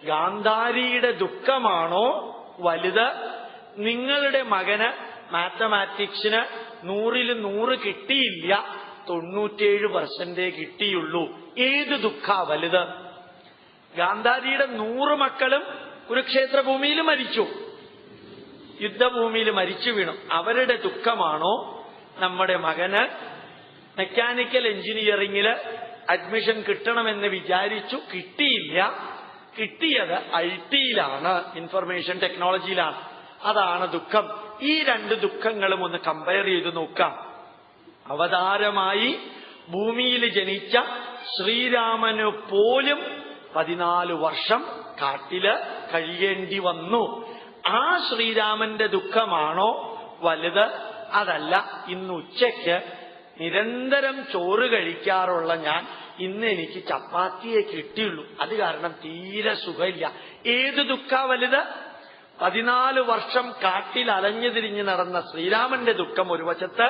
ഗാന്ധാരിയുടെ ദുഃഖമാണോ വലുത്, നിങ്ങളുടെ മകന് മാത്തമാറ്റിക്സിന് 100-ൽ 100 കിട്ടിയില്ല, 97% കിട്ടിയുള്ളൂ, ഏത് ദുഃഖാ വലുത്? ഗാന്ധാരിയുടെ 100 മക്കളും കുരുക്ഷേത്ര ഭൂമിയിൽ മരിച്ചു, യുദ്ധഭൂമിയിൽ മരിച്ചു വീണു. അവരുടെ ദുഃഖമാണോ നമ്മുടെ മകന് മെക്കാനിക്കൽ എഞ്ചിനീയറിംഗില് അഡ്മിഷൻ കിട്ടണമെന്ന് വിചാരിച്ചു, കിട്ടിയില്ല, കിട്ടിയത് IT-യിലാണ്, ഇൻഫർമേഷൻ ടെക്നോളജിയിലാണ്, അതാണ് ദുഃഖം. ഈ 2 ദുഃഖങ്ങളും ഒന്ന് കമ്പയർ ചെയ്ത് നോക്കാം. അവതാരമായി ഭൂമിയിൽ ജനിച്ച ശ്രീരാമന് പോലും 14 വർഷം കാട്ടില് കഴിയേണ്ടി വന്നു. ആ ശ്രീരാമന്റെ ദുഃഖമാണോ വലുത്? അതല്ല, ഇന്ന് ഉച്ചയ്ക്ക് നിരന്തരം ചോറ് കഴിക്കാറുള്ള ഞാൻ ഇന്ന് എനിക്ക് ചപ്പാത്തിയെ കിട്ടിയുള്ളൂ, അത് കാരണം തീരെ സുഖമില്ല, ഏത് ദുഃഖാ വലുത്? 14 വർഷം കാട്ടിൽ അലഞ്ഞു തിരിഞ്ഞു നടന്ന ശ്രീരാമന്റെ ദുഃഖം ഒരു വശത്ത്,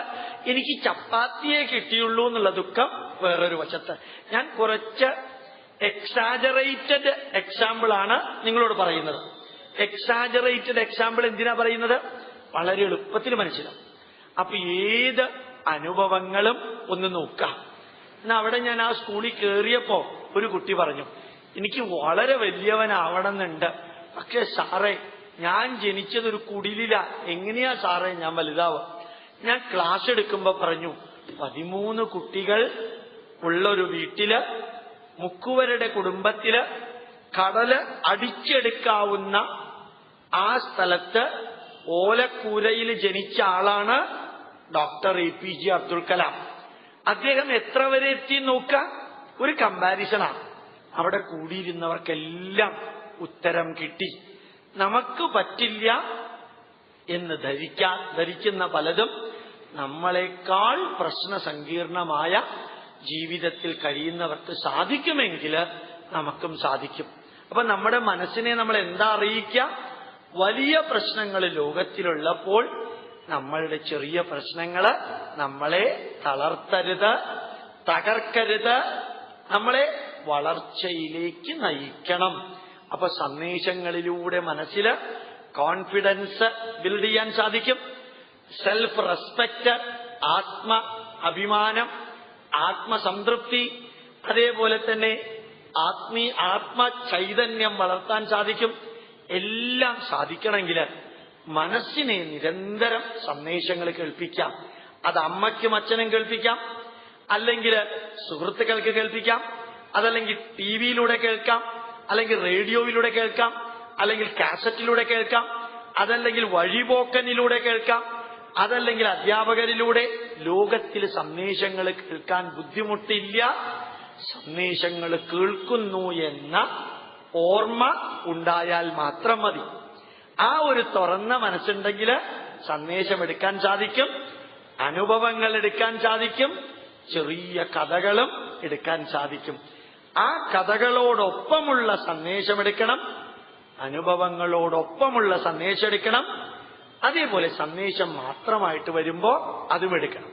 എനിക്ക് ചപ്പാത്തിയെ കിട്ടിയുള്ളൂ എന്നുള്ള ദുഃഖം വേറൊരു വശത്ത്. ഞാൻ കുറച്ച് എക്സാജറേറ്റഡ് എക്സാമ്പിൾ ആണ് നിങ്ങളോട് പറയുന്നത്. എക്സാജറേറ്റഡ് എക്സാമ്പിൾ എന്തിനാ പറയുന്നത്? വളരെ എളുപ്പത്തിൽ മനസ്സിലാവും. അപ്പൊ ഏത് അനുഭവങ്ങളും ഒന്ന് നോക്കാം. എന്നാ അവിടെ ഞാൻ ആ സ്കൂളിൽ കയറിയപ്പോ ഒരു കുട്ടി പറഞ്ഞു, എനിക്ക് വളരെ വലിയവനാവണമെന്നുണ്ട്, പക്ഷെ സാറേ ഞാൻ ജനിച്ചതൊരു കുടിലില, എങ്ങനെയാ സാറേ ഞാൻ വലുതാവുക? ഞാൻ ക്ലാസ് എടുക്കുമ്പോ പറഞ്ഞു, 13 കുട്ടികൾ ഉള്ളൊരു വീട്ടില്, മുക്കുവരുടെ കുടുംബത്തില്, കടല് അടിച്ചെടുക്കാവുന്ന ആ സ്ഥലത്ത് ഓലക്കൂരയിൽ ജനിച്ച ആളാണ് ഡോക്ടർ APJ അബ്ദുൽ കലാം. അദ്ദേഹം എത്ര വരെ എത്തി നോക്കുക, ഒരു കമ്പാരിസണാണ്. അവിടെ കൂടിയിരുന്നവർക്കെല്ലാം ഉത്തരം കിട്ടി. നമുക്ക് പറ്റില്ല എന്ന് ധരിക്കുന്ന പലതും നമ്മളെക്കാൾ പ്രശ്ന സങ്കീർണമായ ജീവിതത്തിൽ കഴിയുന്നവർക്ക് സാധിക്കുമെങ്കിൽ നമുക്കും സാധിക്കും. അപ്പൊ നമ്മുടെ മനസ്സിനെ നമ്മൾ എന്താ അറിയിക്കുക? വലിയ പ്രശ്നങ്ങൾ ലോകത്തിലുള്ളപ്പോൾ നമ്മളുടെ ചെറിയ പ്രശ്നങ്ങള് നമ്മളെ തളർത്തരുത്, തകർക്കരുത്, നമ്മളെ വളർച്ചയിലേക്ക് നയിക്കണം. അപ്പൊ സന്ദേശങ്ങളിലൂടെ മനസ്സിൽ കോൺഫിഡൻസ് ബിൽഡ് ചെയ്യാൻ സാധിക്കും. സെൽഫ് റെസ്പെക്ട്, ആത്മ അഭിമാനം, ആത്മസംതൃപ്തി, അതേപോലെ തന്നെ ആത്മ ചൈതന്യം വളർത്താൻ സാധിക്കും. എല്ലാം സാധിക്കണമെങ്കിൽ മനസ്സിനെ നിരന്തരം സന്ദേശങ്ങൾ കേൾപ്പിക്കാം. അത് അമ്മയ്ക്കും അച്ഛനും കേൾപ്പിക്കാം, അല്ലെങ്കിൽ സുഹൃത്തുക്കൾക്ക് കേൾപ്പിക്കാം, അതല്ലെങ്കിൽ TV-യിലൂടെ കേൾക്കാം, അല്ലെങ്കിൽ റേഡിയോയിലൂടെ കേൾക്കാം, അല്ലെങ്കിൽ കാസറ്റിലൂടെ കേൾക്കാം, അതല്ലെങ്കിൽ വഴിപോക്കനിലൂടെ കേൾക്കാം, അതല്ലെങ്കിൽ അധ്യാപകരിലൂടെ. ലോകത്തിൽ സന്ദേശങ്ങൾ കേൾക്കാൻ ബുദ്ധിമുട്ടില്ല, സന്ദേശങ്ങൾ കേൾക്കുന്നു എന്ന ഓർമ്മ ഉണ്ടായാൽ മാത്രം മതി. ആ ഒരു തുറന്ന മനസ്സുണ്ടെങ്കിൽ സന്ദേശം എടുക്കാൻ സാധിക്കും, അനുഭവങ്ങൾ എടുക്കാൻ സാധിക്കും, ചെറിയ കഥകളും എടുക്കാൻ സാധിക്കും. ആ കഥകളോടൊപ്പമുള്ള സന്ദേശമെടുക്കണം, അനുഭവങ്ങളോടൊപ്പമുള്ള സന്ദേശം എടുക്കണം. അതേപോലെ സന്ദേശം മാത്രമായിട്ട് വരുമ്പോ അതും എടുക്കണം.